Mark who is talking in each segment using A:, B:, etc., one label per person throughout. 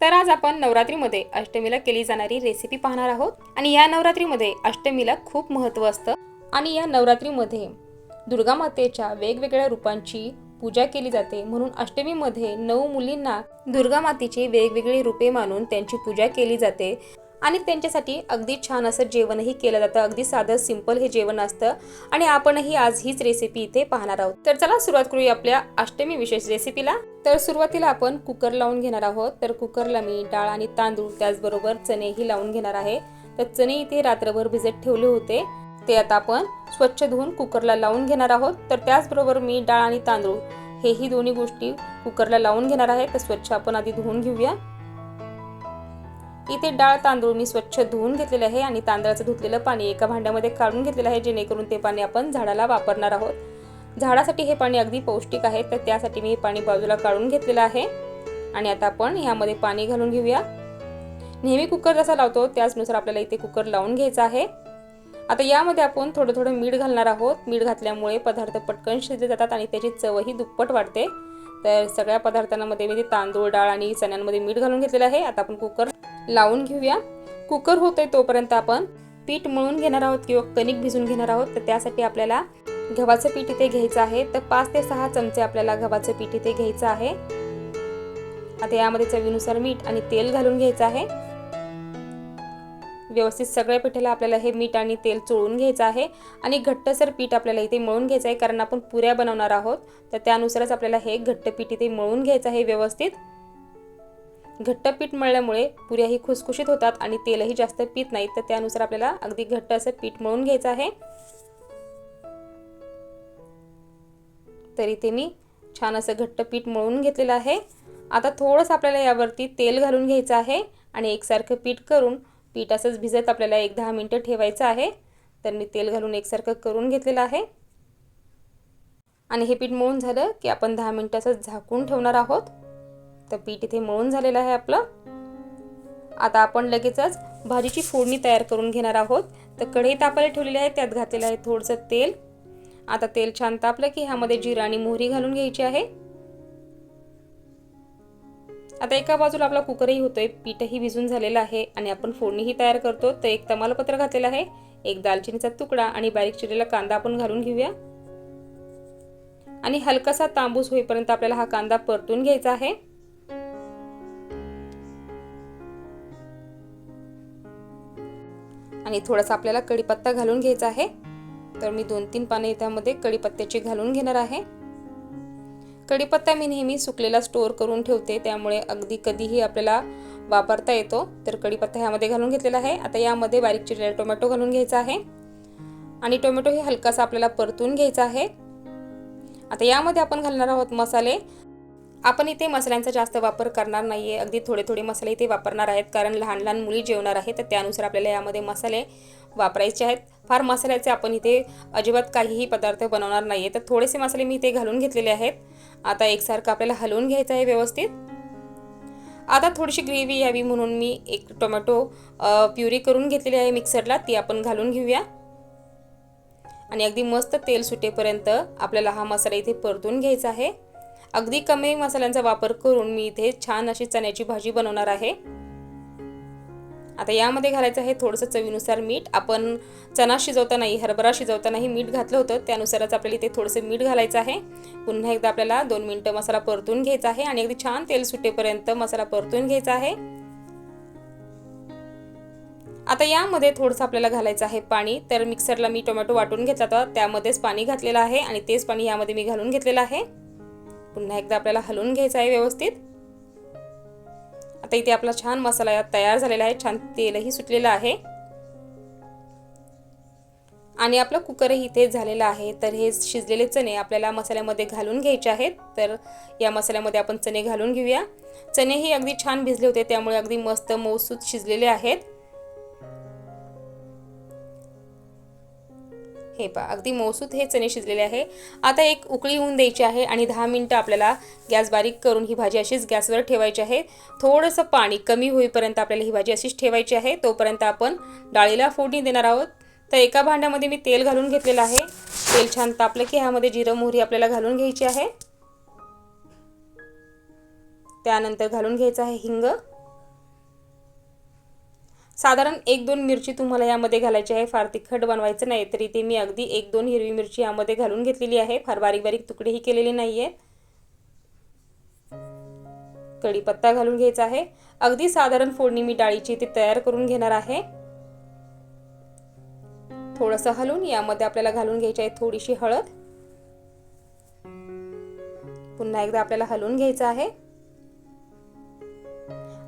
A: तर आज आपण नवरात्रीमध्ये अष्टमीला केली जाणारी रेसिपी पाहणार आहोत। आणि या नवरात्रीमध्ये अष्टमीला खूप महत्त्व असतं आणि या नवरात्रीमध्ये दुर्गा मातेच्या वेगवेगळ्या रूपांची पूजा केली जाते। म्हणून अष्टमीमध्ये 9 मुलींना दुर्गा मातेची वेगवेगळी रूपे मानून त्यांची पूजा केली जाते आणि त्यांच्यासाठी अगदी छान असं जेवणही केलं जातं। अगदी साधं सिंपल हे जेवण असतं आणि आपणही आज हीच रेसिपी इथे पाहणार आहोत। तर चला सुरुवात करूया आपल्या अष्टमी विशेष रेसिपीला। तर सुरुवातीला आपण कुकर लावून घेणार आहोत। तर कुकरला मी डाळ आणि तांदूळ त्याचबरोबर चणेही लावून घेणार आहे। तर चणे इथे रात्रभर भिजत ठेवले होते, ते आता आपण स्वच्छ धुवून कुकरला लावून घेणार आहोत। तर त्याचबरोबर मी डाळ आणि तांदूळ हेही दोन्ही गोष्टी कुकरला लावून घेणार आहे। तर स्वच्छ आपण आधी धुवून घेऊया। इथे डाळ तांदूळ मी स्वच्छ धुवून घेतलेले आहे आणि तांदळाचं धुतलेलं पाणी एका भांड्यामध्ये काढून घेतलेलं आहे, जेणेकरून ते पाणी आपण झाडाला वापरणार आहोत। झाडासाठी हे पाणी अगदी पौष्टिक आहे, तर त्यासाठी मी हे पाणी बाजूला काढून घेतलेलं आहे। आणि आता आपण यामध्ये पाणी घालून घेऊया। नेहमी कुकर जसा लावतो त्याचनुसार आपल्याला इथे कुकर लावून घ्यायचा आहे। आता यामध्ये आपण थोडं थोडं मीठ घालणार आहोत। मीठ घातल्यामुळे पदार्थ पटकन शिजले जातात आणि त्याची चवही दुप्पट वाढते। तर सगळ्या पदार्थांमध्ये मी तांदूळ डाळ आणि चण्यांमध्ये मीठ घालून घेतलेलं आहे। आता आपण कुकर लावून घेऊया। कुकर होतोय तोपर्यंत आपण पीठ मळून घेणार आहोत किंवा कणिक भिजून घेणार आहोत। तर त्यासाठी आपल्याला गव्हाचं पीठ इथे घ्यायचं आहे। तर 5 ते 6 चमचे आपल्याला गव्हाचं पीठ इथे घ्यायचं आहे। आता यामध्ये चवीनुसार मीठ आणि तेल घालून घ्यायचं आहे। व्यवस्थित सगळ्या पिठाला आपल्याला हे मीठ आणि तेल चोळून घ्यायचं आहे आणि घट्टसर पीठ आपल्याला इथे मळून घ्यायचं आहे, कारण आपण पुऱ्या बनवणार आहोत। तर त्यानुसारच आपल्याला हे घट्ट पीठ इथे मळून घ्यायचं आहे। व्यवस्थित घट्ट पीठ मळल्यामुळे पुऱ्याही खुसखुशीत होतात आणि तेलही जास्त पीत नाहीत। तर त्यानुसार आपल्याला अगदी घट्ट असं पीठ मळून घ्यायचं आहे। तर इथे मी छान असं घट्ट पीठ मळून घेतलेलं आहे। आता थोडंसं आपल्याला यावरती तेल घालून घ्यायचं आहे आणि एकसारखं पीठ करून पीठ असंच भिजत आपल्याला 1-10 मिनिटं ठेवायचं आहे। तर मी तेल घालून एकसारखं करून घेतलेलं आहे आणि हे पीठ मळून झालं की आपण 10 मिनिटं असंच झाकून ठेवणार आहोत। तर पीठ इथे मळून झालेलं आहे आपलं। आता आपण लगेचच भाजीची फोडणी तयार करून घेणार आहोत। तर कढई तापायला ठेवलेली आहे, त्यात घातलेलं आहे थोडंसं तेल। आता तेल छान तापलं की ह्यामध्ये जिरा आणि मोहरी घालून घ्यायची आहे। आता एका बाजूला आपला कुकरही होतोय, पीठही भिजून झालेलं आहे आणि आपण फोडणीही तयार करतो। तर एक तमालपत्र घातलेलं आहे, एक दालचिनीचा तुकडा आणि बारीक चिरलेला कांदा आपण घालून घेऊया आणि हलकासा तांबूस होईपर्यंत आपल्याला हा कांदा परतून घ्यायचा आहे। आणि थोडासा आपल्याला कढीपत्ता घालून घ्यायचा आहे। तर मी 2-3 पाने त्यामध्ये कढीपत्त्याची घालून घेणार आहे। कढीपत्ता मी नेहमी सुकलेला स्टोअर करून ठेवते, त्यामुळे अगदी कधीही आपल्याला वापरता येतो। तर कढीपत्ता ह्यामध्ये घालून घेतलेला आहे। आता यामध्ये बारीक चिरलेला टोमॅटो घालून घ्यायचा आहे आणि टोमॅटो हे हलकासा आपल्याला परतून घ्यायचा आहे। आता यामध्ये आपण घालणार आहोत मसाले। आपण इथे मसाल्यांचा जास्त वापर करणार नाहीये, अगदी थोडे थोडे मसाले इथे वापरणार आहेत, कारण लहान लहान मुली जेवणार आहेत। तर त्यानुसार आपल्याला यामध्ये मसाले वापरायचे आहेत। फार मसाल्याचे आपण इथे अजिबात काहीही पदार्थ बनवणार नाहीये। तर थोडेसे मसाले मी इथे घालून घेतलेले आहेत। आता एकसारखं आपल्याला हलवून घ्यायचं आहे व्यवस्थित। आता थोडीशी ग्रेव्ही यावी म्हणून मी एक टोमॅटो प्युरी करून घेतलेली आहे मिक्सरला, ती आपण घालून घेऊया आणि अगदी मस्त तेल सुटेपर्यंत आपल्याला हा मसाला इथे परतून घ्यायचा आहे। अगदी कमी मसाल्यांचा वापर करून मी इथे छान अशी चण्याची भाजी बनवणार आहे। आता यामध्ये घालायचं आहे थोडंसं चवीनुसार मीठ। आपण चणा शिजवतानाही हरभरा शिजवतानाही मीठ घातलं होतं, त्यानुसारच आपल्याला इथे थोडंसं मीठ घालायचं आहे। पुन्हा एकदा आपल्याला 2 मिनिटं मसाला परतून घ्यायचा आहे आणि अगदी छान तेल सुटेपर्यंत मसाला परतून घ्यायचा आहे। आता यामध्ये थोडंसं आपल्याला घालायचं आहे पाणी। तर मिक्सरला मी टोमॅटो वाटून घेतला होता, त्यामध्येच पाणी घातलेलं आहे आणि तेच पाणी यामध्ये मी घालून घेतलेलं आहे। पुन्हा एकदा आपल्याला हलवून घ्यायचं आहे व्यवस्थित। आता इथे आपला छान मसाला तयार झालेला आहे, छान तेलही सुटलेलं आहे आणि आपला कुकरही इथे झालेला आहे। तर हे शिजलेले चणे आपल्याला मसाल्यामध्ये घालून घ्यायचे आहेत। तर या मसाल्यामध्ये आपण चणे घालून घेऊया। चणेही अगदी छान भिजले होते, त्यामुळे अगदी मस्त मऊसूत शिजलेले आहेत। हे पहा, अगदी मऊसूत हे चणे शिजलेले आहे। आता एक उकळी होऊन द्यायची आहे आणि 10 मिनिटं आपल्याला गॅस बारीक करून ही भाजी अशीच गॅसवर ठेवायची आहे। थोडंसं पाणी कमी होईपर्यंत आपल्याला ही भाजी अशीच ठेवायची आहे। तोपर्यंत आपण डाळीला फोडणी देणार आहोत। तर एका भांड्यामध्ये मी तेल घालून घेतलेलं आहे। तेल छान तापलं की ह्यामध्ये जिरं मोहरी आपल्याला घालून घ्यायची आहे। त्यानंतर घालून घ्यायचं आहे हिंग साधारण 1-2 मिरची तुम्हाला यामध्ये घालायची आहे, फार तिखट बनवायचं नाही. तर इथे मी अगदी 1-2 हिरवी मिरची यामध्ये घालून घेतलेली आहे, फार बारीक बारीक तुकडेही केलेले नाही आहेत. कढीपत्ता घालून घ्यायचा आहे. अगदी साधारण फोडणी मी डाळीची इथे तयार करून घेणार आहे. थोडंसं हलवून यामध्ये आपल्याला घालून घ्यायची आहे थोडीशी हळद. पुन्हा एकदा आपल्याला हलवून घ्यायचं आहे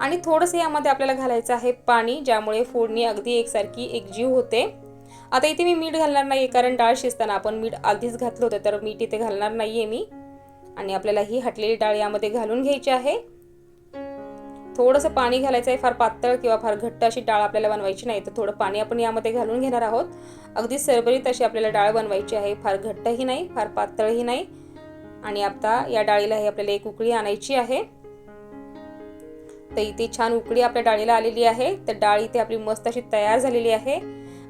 A: आणि थोडंसं यामध्ये आपल्याला घालायचं आहे पाणी, ज्यामुळे फोडणी अगदी एकसारखी एकजीव होते. आता इथे मी मीठ घालणार नाही, कारण डाळ शिजताना आपण मीठ आधीच घातलं होतं, तर मीठ इथे घालणार नाहीये मी. आणि आपल्याला ही हटलेली डाळ यामध्ये घालून घ्यायची आहे. थोडंसं पाणी घालायचं आहे, फार पातळ किंवा फार घट्ट अशी डाळ आपल्याला बनवायची नाही, तर थोडं पाणी आपण यामध्ये घालून घेणार आहोत. अगदी सरबरीत अशी आपल्याला डाळ बनवायची आहे, फार घट्टही नाही फार पातळही नाही. आणि आता या डाळीला हे आपल्याला एक उकळी आणायची आहे. तर इथे छान उकळी आपल्या डाळीला आलेली आहे. तर डाळ इथे आपली मस्त अशी तयार झालेली आहे.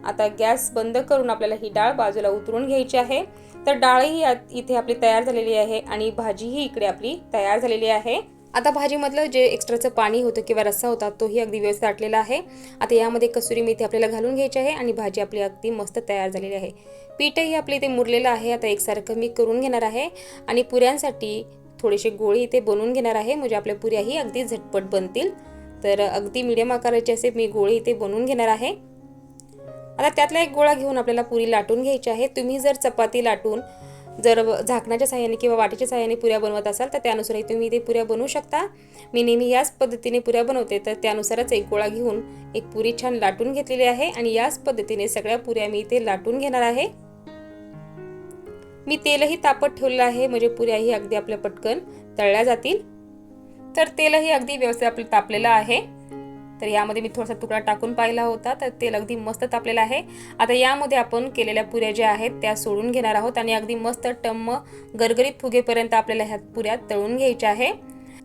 A: आता गॅस बंद करून आपल्याला ही डाळ बाजूला उतरून घ्यायची आहे. तर डाळही इथे आपली तयार झालेली आहे आणि भाजीही इकडे आपली तयार झालेली आहे. आता भाजीमधलं जे एक्स्ट्राचं पाणी होतं किंवा रस्सा होता तोही अगदी व्यवस्थित आटलेला आहे. आता यामध्ये कसुरी मेथी आपल्याला घालून घ्यायची आहे आणि भाजी आपली अगदी मस्त तयार झालेली आहे. पीठही आपले इथे मुरलेलं आहे. आता एकसारखं मी करून घेणार आहे आणि पुऱ्यांसाठी थोडेसे गोळे इथे बनवून घेणार आहे, म्हणजे आपल्या पुऱ्याही अगदी झटपट बनतील. तर अगदी मीडियम आकाराचे असे मी गोळे इथे बनवून घेणार आहे. आता त्यातला एक गोळा घेऊन आपल्याला पुरी लाटून घ्यायची आहे. तुम्ही जर चपाती लाटून जर झाकणाच्या साहाय्याने किंवा वाटीच्या साहाय्याने पुऱ्या बनवत असाल तर त्यानुसारही तुम्ही इथे पुऱ्या बनवू शकता. मी नेहमी याच पद्धतीने पुऱ्या बनवते, तर त्यानुसारच एक गोळा घेऊन एक पुरी छान लाटून घेतलेली आहे आणि याच पद्धतीने सगळ्या पुऱ्या मी इथे लाटून घेणार आहे. मी तेलही तापत ठेवलेलं आहे, म्हणजे पुऱ्याही अगदी आपल्या पटकन तळल्या जातील. तर तेलही अगदी व्यवस्थित आपलं तापलेलं आहे. तर यामध्ये मी थोडासा तुकडा टाकून पाहिला होता, तर तेल अगदी मस्त तापलेलं आहे. आता यामध्ये आपण केलेल्या पुऱ्या ज्या आहेत त्या सोडून घेणार आहोत आणि अगदी मस्त टम्म गरगरीत फुगेपर्यंत आपल्याला ह्या पुऱ्या तळून घ्यायच्या आहे.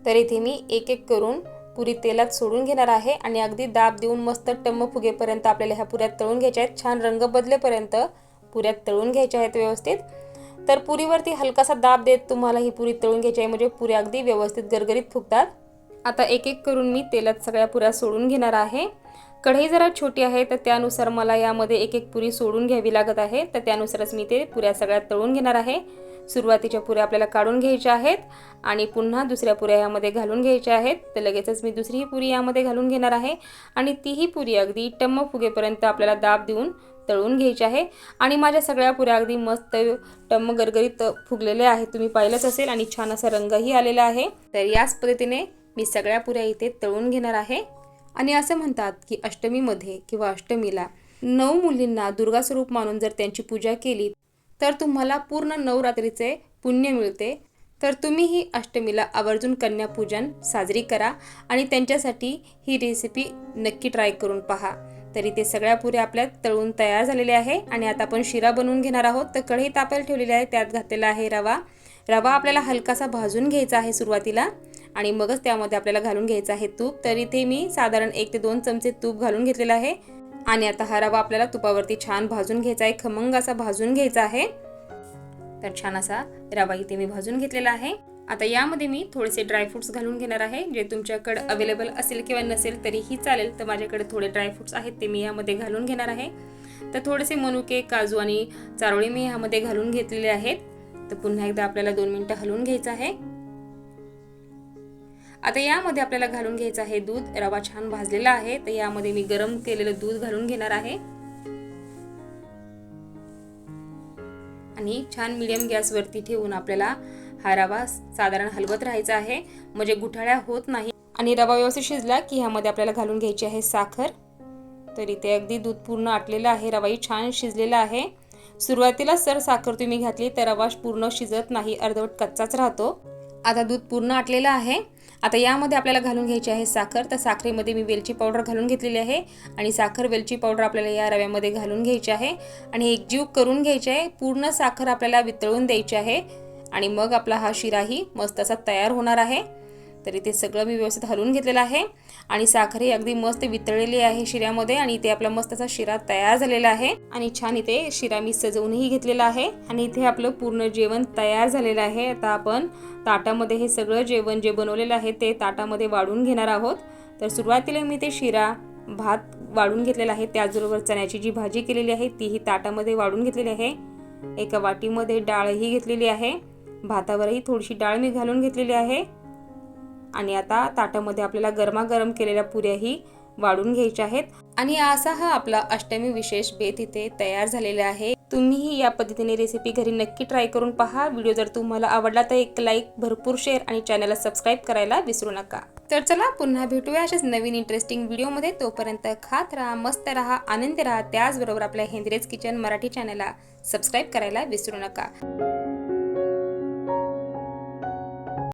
A: तर इथे मी एक एक करून पुरी तेलात सोडून घेणार आहे आणि अगदी दाब देऊन मस्त टम्म फुगेपर्यंत आपल्याला ह्या पुऱ्या तळून घ्यायच्या आहेत. छान रंग बदलेपर्यंत पुऱ्या तळून घ्यायच्या आहेत व्यवस्थित. तर पुरीवरती हलकासा दाब देत तुम्हाला ही पुरी तळून घ्यायची आहे, म्हणजे पुऱ्या अगदी व्यवस्थित गरगरीत फुगतात. आता एक एक करून मी तेलात सगळ्या पुऱ्या सोडून घेणार आहे. कढई जरा छोटी आहे, तर त्यानुसार मला यामध्ये एक एक पुरी सोडून घ्यावी लागत आहे. तर त्यानुसारच मी ते पुऱ्या सगळ्या तळून घेणार आहे. सुरुवातीच्या पुऱ्या आपल्याला काढून घ्यायच्या आहेत आणि पुन्हा दुसऱ्या पुऱ्या यामध्ये घालून घ्यायच्या आहेत. तर लगेचच मी दुसरी पुरी यामध्ये घालून घेणार आहे आणि तीही पुरी अगदी टम्म फुगेपर्यंत आपल्याला दाब देऊन तळून घ्यायची आहे. आणि माझ्या सगळ्या पुऱ्या अगदी मस्त टम्म गरगरीत फुगलेल्या आहेत, तुम्ही पाहिलंच असेल, आणि छान असा रंगही आलेला आहे. तर याच पद्धतीने मी सगळ्या पुऱ्या इथे तळून घेणार आहे. आणि असं म्हणतात की अष्टमीमध्ये किंवा अष्टमीला 9 मुलींना दुर्गा स्वरूप मानून जर त्यांची पूजा केली तर तुम्हाला पूर्ण नवरात्रीचे पुण्य मिळते. तर तुम्ही ही अष्टमीला आवर्जून कन्यापूजन साजरी करा आणि त्यांच्यासाठी ही रेसिपी नक्की ट्राय करून पहा. तरी ते सगळ्या पुऱ्या आपल्या तळून तयार झालेल्या आहे आणि आता आपण शिरा बनवून घेणार आहोत. तर कढई तापायला ठेवलेली आहे, त्यात घातलेला आहे रवा. रवा आपल्याला हलकासा भाजून घ्यायचा आहे सुरुवातीला आणि मगच त्यामध्ये आपल्याला घालून घ्यायचं आहे तूप. तर इथे मी साधारण 1 ते 2 चमचे तूप घालून घेतलेला आहे आणि आता हा रवा आपल्याला तुपावरती छान भाजून घ्यायचा आहे, खमंग असा भाजून घ्यायचा आहे. तर छान असा रवा इथे मी भाजून घेतलेला आहे. आता यामध्ये मी थोडेसे ड्रायफ्रूट्स घालून घेणार आहे, जे तुमच्याकडे अवेलेबल असेल किंवा नसेल तरीही चालेल. तर माझ्याकडे थोडे ड्रायफ्रूट्स आहेत ते मी यामध्ये घालून घेणार आहे. तर थोडेसे मनुके, काजू आणि चारोळी मी यामध्ये घालून घेतलेले आहेत. तर पुन्हा एकदा आपल्याला 2 मिनिटं हलवून घ्यायचं आहे. आता यामध्ये आपल्याला घालून घ्यायचं आहे दूध. रवा छान भाजलेला आहे, तर यामध्ये मी गरम केलेलं दूध घालून घेणार आहे आणि छान मीडियम गॅसवरती ठेवून आपल्याला हा रवा साधारण हलवत राहायचा आहे, म्हणजे गुठळ्या होत नाही. आणि रवा व्यवस्थित शिजला की ह्यामध्ये आपल्याला घालून घ्यायची आहे साखर. तर इथे अगदी दूध पूर्ण आटलेलं आहे, रवाही छान शिजलेला आहे. सुरुवातीला जर साखर तुम्ही घातली तर रवा पूर्ण शिजत नाही, अर्धवट कच्चाच राहतो. आता दूध पूर्ण आटलेलं आहे. आता यामध्ये आपल्याला घालून घ्यायची आहे साखर. तर साखरेमध्ये मी वेलची पावडर घालून घेतलेली आहे आणि साखर वेलची पावडर आपल्याला या रव्यामध्ये घालून घ्यायची आहे आणि एकजीव करून घ्यायची आहे. पूर्ण साखर आपल्याला वितळून द्यायची आहे आणि मग आपला हा शिराही मस्त असा तयार होणार आहे. तर इथे सगळं मी व्यवस्थित हलवून घेतलेलं आहे आणि साखर ही अगदी मस्त वितळलेली आहे शिऱ्यामध्ये आणि इथे आपला मस्त असा शिरा तयार झालेला आहे. आणि छान इथे शिरा मी सजवूनही घेतलेला आहे आणि इथे आपलं पूर्ण जेवण तयार झालेलं आहे. आता आपण ताटामध्ये हे सगळं जेवण जे बनवलेलं आहे ते ताटामध्ये वाढून घेणार आहोत. तर सुरुवातीला मी ते शिरा भात वाढून घेतलेला आहे, त्याचबरोबर चण्याची जी भाजी केलेली आहे तीही ताटामध्ये वाढून घेतलेली आहे। एका वाटीमध्ये डाळही घेतलेली आहे, भातावरही थोडीशी डाळ मी घालून घेतलेली आहे। आणि आता ताटामध्ये आपल्याला गरमागरम केलेल्या पुऱ्याही वाढून घ्यायच्या आहेत। आणि असा हा आपला अष्टमी विशेष बेत इथे तयार झालेला आहे। तुम्हीही या पद्धतीने रेसिपी घरी नक्की ट्राय करून पहा। व्हिडिओ जर तुम्हाला आवडला तर एक लाईक, भरपूर शेअर आणि चॅनलला सबस्क्राईब करायला विसरू नका। तर चला पुन्हा भेटूया अशाच नवीन इंटरेस्टिंग व्हिडिओमध्ये। तोपर्यंत खात राहा, मस्त राहा, आनंदी राहा। त्याचबरोबर आपल्या हेंद्रेज किचन मराठी चॅनलला सबस्क्राईब करायला विसरू नका।